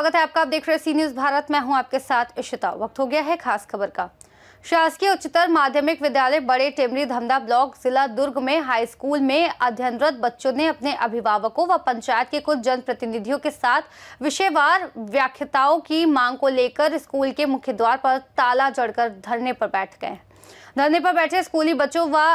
स्वागत है आपका। आप देख रहे हैं सी न्यूज़ भारत। मैं हूं आपके साथ इशिता। वक्त हो गया है खास खबर का। शासकीय उच्चतर माध्यमिक विद्यालय बड़े टेमरी धमदा ब्लॉक जिला दुर्ग में हाई स्कूल में अध्ययनरत बच्चों ने अपने अभिभावकों व पंचायत के कुछ जनप्रतिनिधियों के साथ विषयवार व्याख्याताओं की मांग को लेकर स्कूल के मुख्य द्वार पर ताला जड़कर धरने पर बैठ गए। धरने पर बैठे स्कूली बच्चों व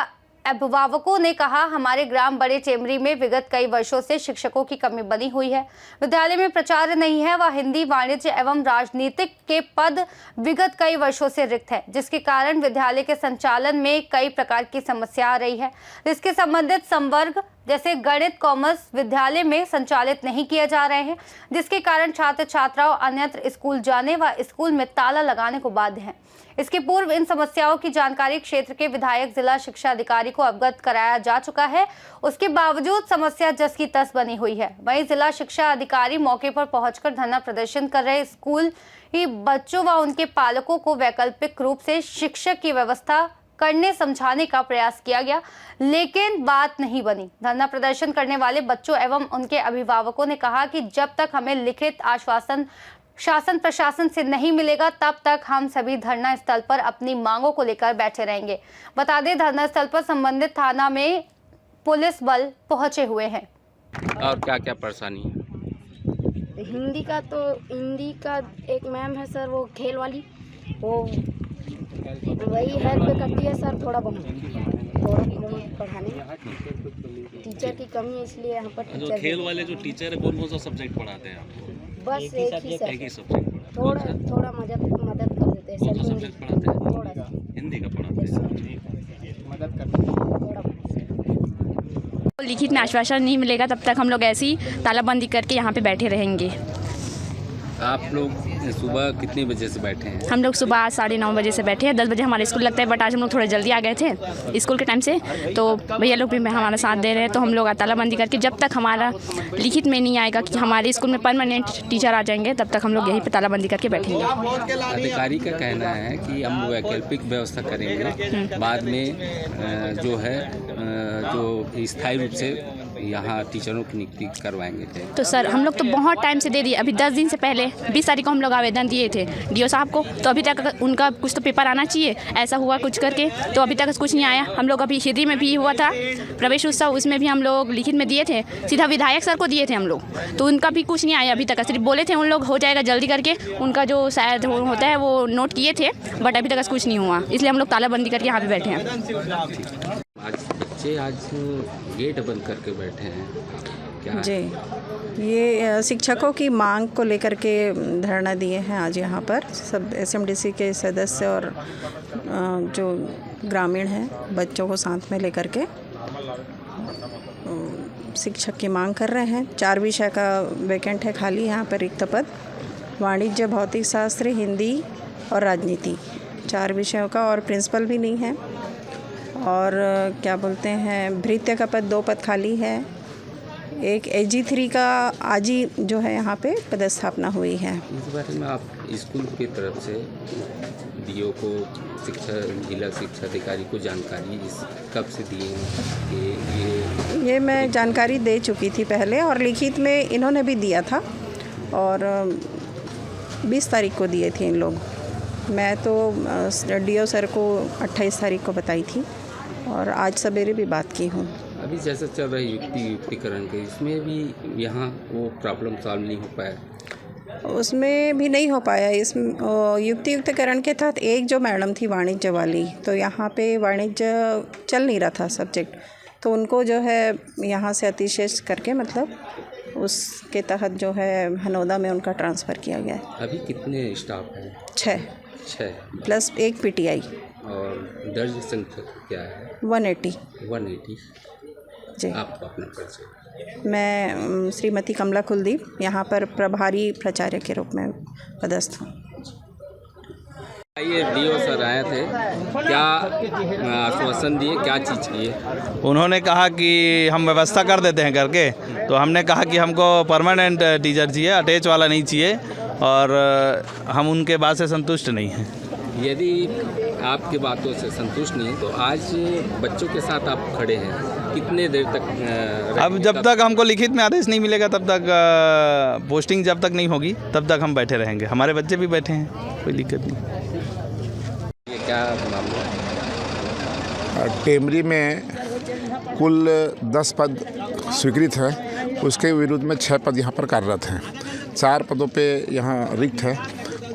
अभिभावकों ने कहा, हमारे ग्राम बड़े टेमरी में विगत कई वर्षों से शिक्षकों की कमी बनी हुई है। विद्यालय में प्राचार्य नहीं है व हिंदी, वाणिज्य एवं राजनीतिक के पद विगत कई वर्षों से रिक्त है, जिसके कारण विद्यालय के संचालन में कई प्रकार की समस्या आ रही है। इसके संबंधित संवर्ग जैसे गणित, कॉमर्स विद्यालय में संचालित नहीं किए जा रहे हैं, जिसके कारण छात्र छात्राओं अन्यत्र स्कूल जाने व स्कूल में ताला लगाने को बाध्य हैं। इसके पूर्व इन समस्याओं की जानकारी क्षेत्र के विधायक जिला शिक्षा अधिकारी को अवगत कराया जा चुका है। उसके बावजूद समस्या जस की तस बनी हुई है। वहीं जिला शिक्षा अधिकारी मौके पर पहुंचकर धरना प्रदर्शन कर रहे स्कूल ही बच्चों व उनके पालकों को वैकल्पिक रूप से शिक्षक की व्यवस्था करने समझाने का प्रयास किया गया, लेकिन बात नहीं बनी। धरना प्रदर्शन करने वाले बच्चों एवं उनके अभिभावकों ने कहा कि जब तक हमें लिखित आश्वासन शासन प्रशासन से नहीं मिलेगा, तब तक हम सभी धरना स्थल पर अपनी मांगों को लेकर बैठे रहेंगे। बता दें, धरना स्थल पर संबंधित थाना में पुलिस बल पहुंचे हुए हैं। और क्या क्या परेशानी है? हिंदी का एक मैम है सर, वो खेल वाली, वो वही हेल्प करती है सर, थोड़ा बहुत पढ़ाने। टीचर की कमी है, इसलिए यहाँ पर जो खेल वाले जो टीचर है कौन सा सब्जेक्ट पढ़ाते हैं आपको? बस एक ही सब्जेक्ट। थोड़ा मदद कर देते हैं सर। सब्जेक्ट पढ़ाते हैं? थोड़ा सा हिंदी का पढ़ाते हैं, मदद करते हैं थोड़ा। लिखित में आश्वासन नहीं मिलेगा तब तक हम लोग ऐसी तालाबंदी करके यहाँ पे बैठे रहेंगे। आप लोग सुबह कितने बजे से बैठे हैं? हम लोग सुबह 9:30 बजे से बैठे हैं। 10 बजे हमारा स्कूल लगता है, बट आज हम लोग थोड़े जल्दी आ गए थे स्कूल के टाइम से, तो भैया लोग भी हमारा साथ दे रहे हैं। तो हम लोग तालाबंदी करके जब तक हमारा लिखित में नहीं आएगा कि हमारे स्कूल में परमानेंट टीचर आ जाएंगे, तब तक हम लोग यहीं पर तालाबंदी करके बैठेंगे। अधिकारी का कहना है कि हम वैकल्पिक व्यवस्था करेंगे, बाद में जो है जो स्थायी रूप से यहाँ टीचरों की नियुक्ति करवाएंगे थे। तो सर हम लोग तो बहुत टाइम से दे दिए। अभी 10 दिन से पहले 20 तारीख को हम लोग आवेदन दिए थे डीओ साहब को, तो अभी तक उनका कुछ तो पेपर आना चाहिए, ऐसा हुआ कुछ करके, तो अभी तक कुछ नहीं आया। हम लोग अभी हिंदी में भी हुआ था प्रवेश उत्सव, उसमें भी हम लोग लिखित में दिए थे, सीधा विधायक सर को दिए थे हम लोग, तो उनका भी कुछ नहीं आया अभी तक। सिर्फ बोले थे उन लोग हो जाएगा जल्दी करके, उनका जो शायद होता है वो नोट किए थे, बट अभी तक कुछ नहीं हुआ, इसलिए हम लोग तालाबंदी करके यहाँ पे बैठे हैं। आज गेट बंद करके बैठे हैं क्या? जी, ये शिक्षकों की मांग को लेकर के धरना दिए हैं आज यहाँ पर सब एसएमडीसी के सदस्य और जो ग्रामीण हैं बच्चों को साथ में लेकर के शिक्षक की मांग कर रहे हैं। 4 विषय का वैकेंट है खाली यहाँ पर रिक्त पद, वाणिज्य, भौतिक शास्त्र, हिंदी और राजनीति, 4 विषयों का, और प्रिंसिपल भी नहीं है। और क्या बोलते हैं, भृत्य का पद 2 पद खाली है। एक AG3 का आज ही जो है यहाँ पे पदस्थापना हुई है। इस बारे में आप स्कूल की तरफ से डीओ को, जिला शिक्षा अधिकारी को जानकारी कब से दी है? ये मैं जानकारी दे चुकी थी पहले, और लिखित में इन्होंने भी दिया था, और 20 तारीख को दिए थे इन लोग। मैं तो डीओ सर को 28 तारीख को बताई थी, और आज सवेरे भी बात की हूँ। अभी जैसा चल रहा है युक्तिकरण के, इसमें भी यहाँ वो प्रॉब्लम सॉल्व नहीं हो पाया? उसमें भी नहीं हो पाया। इस युक्तिकरण के तहत एक जो मैडम थी वाणिज्य वाली, तो यहाँ पे वाणिज्य चल नहीं रहा था सब्जेक्ट, तो उनको जो है यहाँ से अतिशेष करके, मतलब उसके तहत जो है हनोदा में उनका ट्रांसफ़र किया गया है। अभी कितने स्टाफ हैं? 6 प्लस 1 PTI। और दर्ज संख्या क्या है? 180 जी। आप अपना परिचय? मैं श्रीमती कमला कुलदीप, यहाँ पर प्रभारी प्राचार्य के रूप में पदस्थ हूँ। ये डीओ सर आए थे, क्या आश्वासन दिए, क्या चीज़ किए? उन्होंने कहा कि हम व्यवस्था कर देते हैं करके, तो हमने कहा कि हमको परमानेंट टीचर चाहिए, अटैच वाला नहीं चाहिए, और हम उनके बात से संतुष्ट नहीं हैं। यदि आपकी बातों से संतुष्ट नहीं है, तो आज बच्चों के साथ आप खड़े हैं, कितने देर तक अब जब तक हमको लिखित में आदेश नहीं मिलेगा तब तक पोस्टिंग जब तक नहीं होगी तब तक हम बैठे रहेंगे। हमारे बच्चे भी बैठे हैं, कोई दिक्कत नहीं। ये क्या मामला है? टेमरी में कुल 10 पद स्वीकृत है, उसके विरुद्ध में 6 पद यहाँ पर कार्यरत हैं। 4 पदों पे यहाँ रिक्त है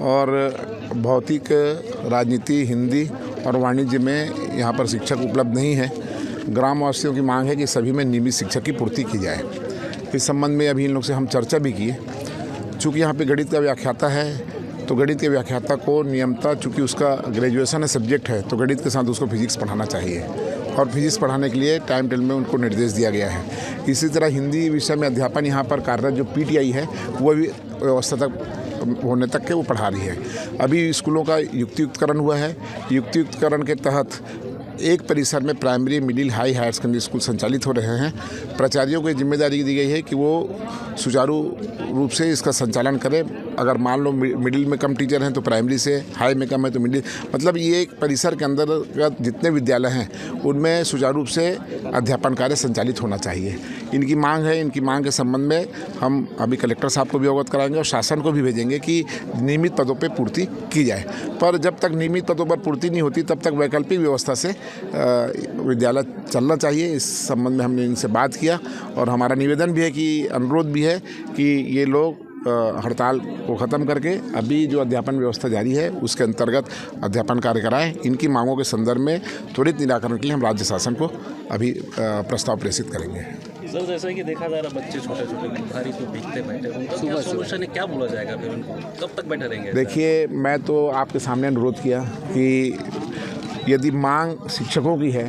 और भौतिक, राजनीति, हिंदी और वाणिज्य में यहाँ पर शिक्षक उपलब्ध नहीं है। ग्रामवासियों की मांग है कि सभी में नियमित शिक्षक की पूर्ति की जाए। इस संबंध में अभी इन लोग से हम चर्चा भी किए। चूँकि यहाँ पे गणित का व्याख्याता है तो गणित के व्याख्याता को नियमता, चूँकि उसका ग्रेजुएशन है, सब्जेक्ट है, तो गणित के साथ उसको फिजिक्स पढ़ाना चाहिए और फिजिक्स पढ़ाने के लिए टाइम टेबल में उनको निर्देश दिया गया है। इसी तरह हिंदी विषय में अध्यापन यहाँ पर कार्यरत जो PTI है वो भी व्यवस्था तक होने तक के वो पढ़ा रही है। अभी स्कूलों का युक्तियुक्तकरण हुआ है। युक्तियुक्तकरण के तहत एक परिसर में primary, middle, higher secondary school संचालित हो रहे हैं। प्राचार्यों को ये जिम्मेदारी दी गई है कि वो सुचारू रूप से इसका संचालन करें। अगर मान लो मिडिल में कम टीचर हैं तो प्राइमरी से, हाई में कम है तो मिडिल, मतलब ये एक परिसर के अंदर जितने विद्यालय हैं उनमें सुचारू रूप से अध्यापन कार्य संचालित होना चाहिए। इनकी मांग है। इनकी मांग के संबंध में हम अभी कलेक्टर साहब को भी अवगत कराएंगे और शासन को भी भेजेंगे कि नियमित पदों पर पूर्ति की जाए। पर जब तक नियमित पदों पर पूर्ति नहीं होती तब तक वैकल्पिक व्यवस्था से विद्यालय चलना चाहिए। इस संबंध में हमने इनसे बात किया और हमारा निवेदन भी है कि अनुरोध भी है कि ये लोग हड़ताल को ख़त्म करके अभी जो अध्यापन व्यवस्था जारी है उसके अंतर्गत अध्यापन कार्य कराएं। इनकी मांगों के संदर्भ में त्वरित निराकरण के लिए हम राज्य शासन को अभी प्रस्ताव प्रेषित करेंगे। सर, जैसा कि देखा जा रहा है बच्चे छोटे-छोटे बुखारी तो भीगते बैठे, उनका क्या सॉल्यूशन है, क्या बोला जाएगा फिर उनको, कब तक बैठे रहेंगे? देखिए, मैं तो आपके सामने अनुरोध किया कि यदि मांग शिक्षकों की है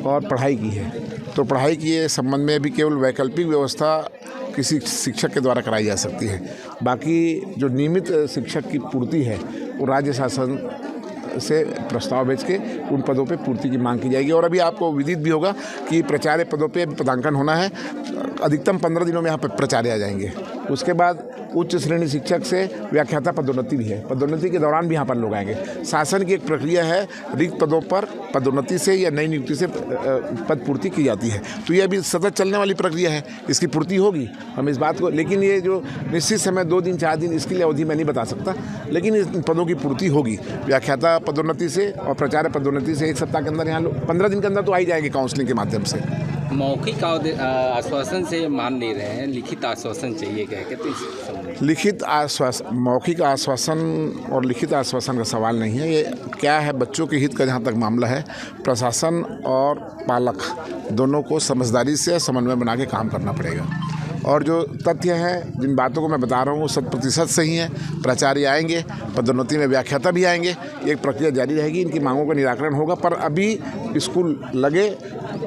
और पढ़ाई की है तो पढ़ाई के संबंध में भी केवल वैकल्पिक व्यवस्था किसी शिक्षक के द्वारा कराई जा सकती है। बाकी जो नियमित शिक्षक की पूर्ति है वो राज्य शासन से प्रस्ताव भेज के उन पदों पे पूर्ति की मांग की जाएगी। और अभी आपको विदित भी होगा कि प्राचार्य पदों पे पदांकन होना है। अधिकतम 15 दिनों में यहाँ पर प्राचार्य आ जाएंगे। उसके बाद उच्च श्रेणी शिक्षक से व्याख्याता पदोन्नति भी है। पदोन्नति के दौरान भी यहाँ पर लोग आएंगे। शासन की एक प्रक्रिया है, रिक्त पदों पर पदोन्नति से या नई नियुक्ति से पद पूर्ति की जाती है। तो ये अभी सतत चलने वाली प्रक्रिया है, इसकी पूर्ति होगी। हम इस बात को, लेकिन ये जो निश्चित समय 2 दिन 4 दिन इसके लिए अवधि मैं नहीं बता सकता, लेकिन इन पदों की पूर्ति होगी। व्याख्याता पदोन्नति से और प्राचार्य पदोन्नति से 1 सप्ताह के अंदर यहाँ लोग 15 दिन के अंदर तो आ ही जाएंगे काउंसलिंग के माध्यम से। मौखिक आश्वासन से मान नहीं रहे हैं, लिखित आश्वासन चाहिए, क्या कहते हैं? लिखित आश्वासन, मौखिक आश्वासन और लिखित आश्वासन का सवाल नहीं है। ये क्या है, बच्चों के हित का जहाँ तक मामला है, प्रशासन और पालक दोनों को समझदारी से समन्वय बना के काम करना पड़ेगा। और जो तथ्य हैं, जिन बातों को मैं बता रहा हूँ 100% सही है। प्राचार्य आएंगे, पदोन्नति में व्याख्याता भी आएंगे, एक प्रक्रिया जारी रहेगी। इनकी मांगों का निराकरण होगा, पर अभी स्कूल लगे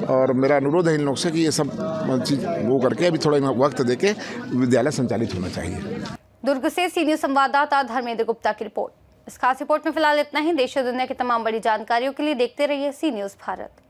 और मेरा अनुरोध है इन लोग से कि ये सब चीज़ वो करके अभी थोड़ा वक्त देके विद्यालय संचालित होना चाहिए। दुर्ग से सी न्यूज़ संवाददाता धर्मेंद्र गुप्ता की रिपोर्ट। इस खास रिपोर्ट में फिलहाल इतना ही। देश और दुनिया की तमाम बड़ी जानकारियों के लिए देखते रहिए सी न्यूज़ भारत।